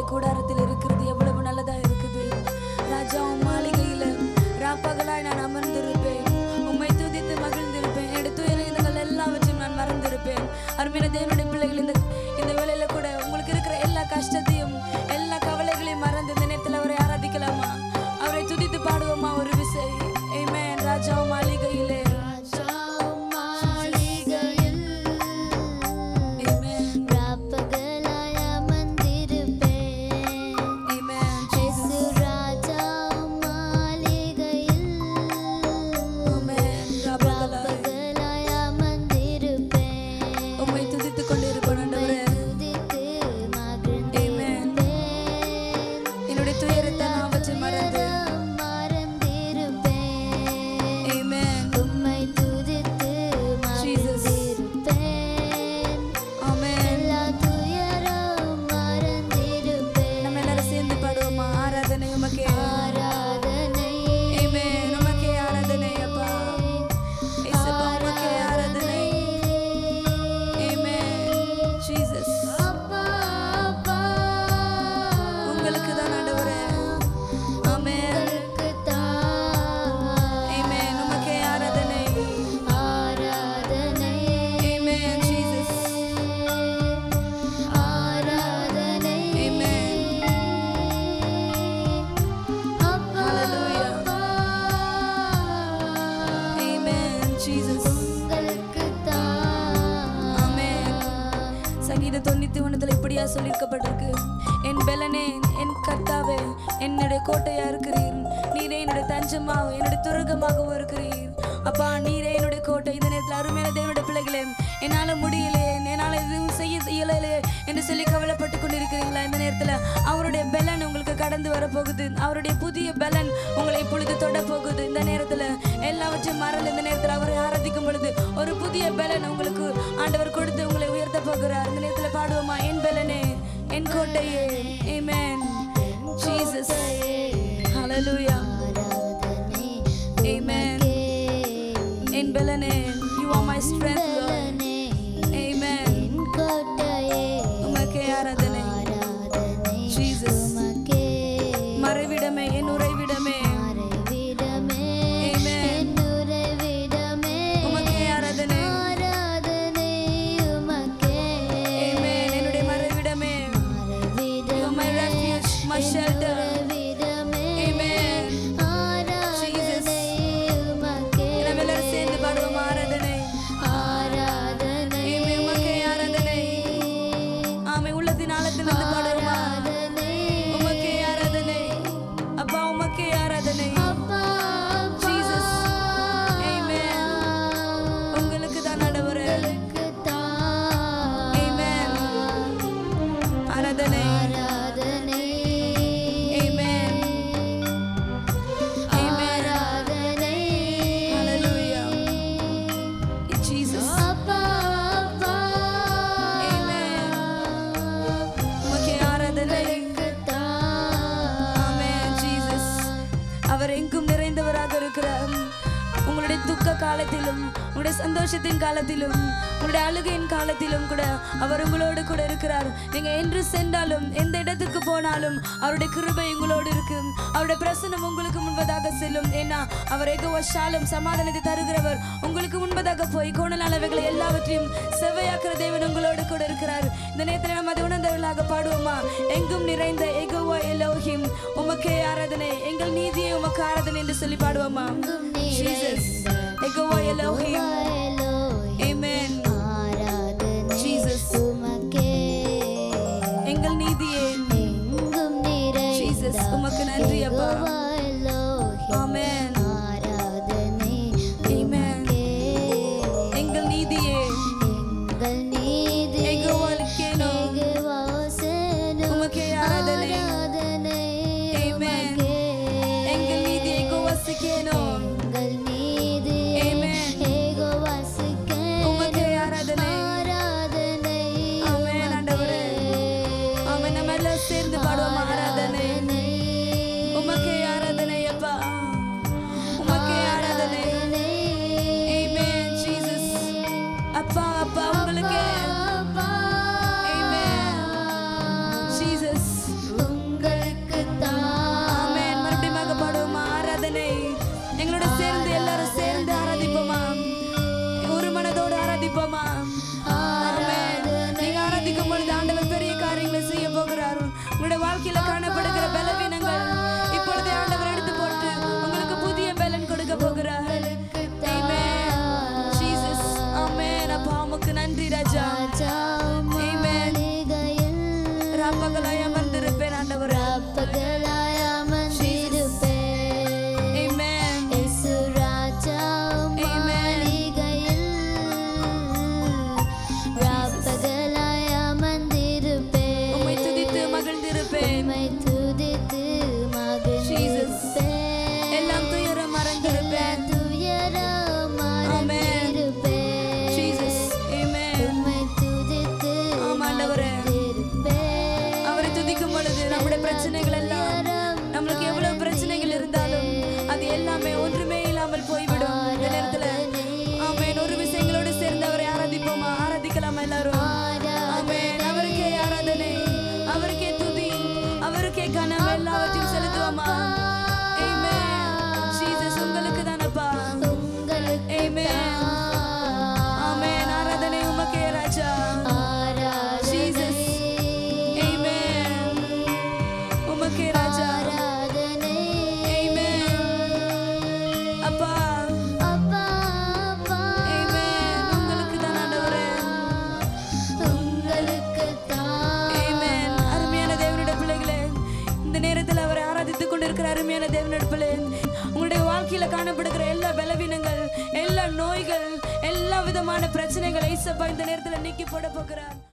உம்முடைய கூடாரத்தில் இருக்கிறது எவ்வளவு நல்லதா இருக்குது. ராஜா உம் மாளிகையில ராப்பகலாய் நான் அமர்ந்திருப்பேன். உம்மை துதித்து மகிழ்ந்திருப்பேன். என்னுடைய துயரங்கள் எல்லாவற்றையும் நான் மறந்திருப்பேன். அருமையான தேவனுடைய பிள்ளைகள், இந்த வேளையில கூட உங்களுக்கு இருக்கிற எல்லா கஷ்டத்தையும் எல்லா கவலைகளையும் மறந்து இந்த நேரத்தில் அவரை ஆராதிக்கலாமா? அவரை துதித்து பாடுவோமா ஒரு விசை? ஆமென். ராஜா மாளிகையிலே சொல்லியிருக்கப்பட்டிருக்கு. என் பெலனே, என் கர்த்தாவே, என்னுடைய கோட்டையா இருக்கிறீர். நீரே என்னுடைய தஞ்சமாக என்னுடைய துருகமாகவும் இருக்கிறீர். அப்பா, நீரே என்னுடைய கோட்டை. இந்த நேரத்தில் அருமையான தேவனுடைய பிள்ளைகளே, என்னால முடியலையே, என்னால் எதுவும் செய்ய இயலையே என்று சொல்லி கவலைப்பட்டு கொண்டிருக்கிறீங்களா? இந்த நேரத்தில் அவருடைய பெலன் உங்களுக்கு கடந்து வரப்போகுது. அவருடைய புதிய பெலன் உங்களை இப்பொழுது தொட போகுது. இந்த நேரத்தில் எல்லாவற்றையும் மறந்து இந்த நேரத்தில் அவரை ஆராதிக்கும் பொழுது ஒரு புதிய பெலன் உங்களுக்கு ஆண்டவர் கொடுத்து உங்களை உயர்த்த போகிறார். இந்த நேரத்தில் பாடுவோமா? என் பெலனே, என் கோட்டையே. ஆமென். ஜீசஸ். ஹல்லேலூயா. ஆமென். என் பெலனே, you are my strength, Lord. Amen. உமக்கே ஆராதனை. ஜீசஸ். மறைவிடமே, என் உறைவிடமே. காலத்திலும் உங்களுடைய சந்தோஷத்தின் காலத்திலும் உங்களுடைய அழுகையின் காலத்திலும் கூட அவர் உங்களோடு கூட இருக்கிறார். நீங்க என்று சென்றாலும் எந்த இடத்துக்கு போனாலும் அவருடைய கிருபை உங்களோடு இருக்கு. அவருடைய பிரசன்னம் உங்களுக்கு முன்பதாக செல்லும். ஏன்னா அவர் யெகோவா ஷாሎም, சமாதானத்தை தருகிறவர். உங்களுக்கு முன்பதாக போய் கோணல் அளவுகளை எல்லாவற்றையும் செவ்வையாக்குற தேவன் உங்களோடு கூட இருக்கிறார். இந்த நேரத்தில் நம்ம அதை உணர்ந்தவர்களாக பாடுவோமா? எங்கும் நிறைந்த யெகோவா எலோஹிம், உமக்கே ஆராதனை, எங்கள் நீதியை உமக்கு ஆராதனை என்று சொல்லி பாடுவோமா? ஜீசஸ். யெகோவா எலோஹிம். ஆமென். ஜீசஸ். எங்கள் நீதியே. ஜீசஸ், உமக்கு நன்றி அப்பா. ஆமென். ஆமென். எங்கள் நீதியே. யெகோவாக்கேனோ, உமக்கே ஆராதனை. ஆமென். எங்கள் நீதி யெகோவாக்கேனோ. ஆமென். நோய்கள், எல்லா விதமான பிரச்சனைகளை ஏசப்பா இந்த நேரத்துல நீக்கி போட போகிறார்.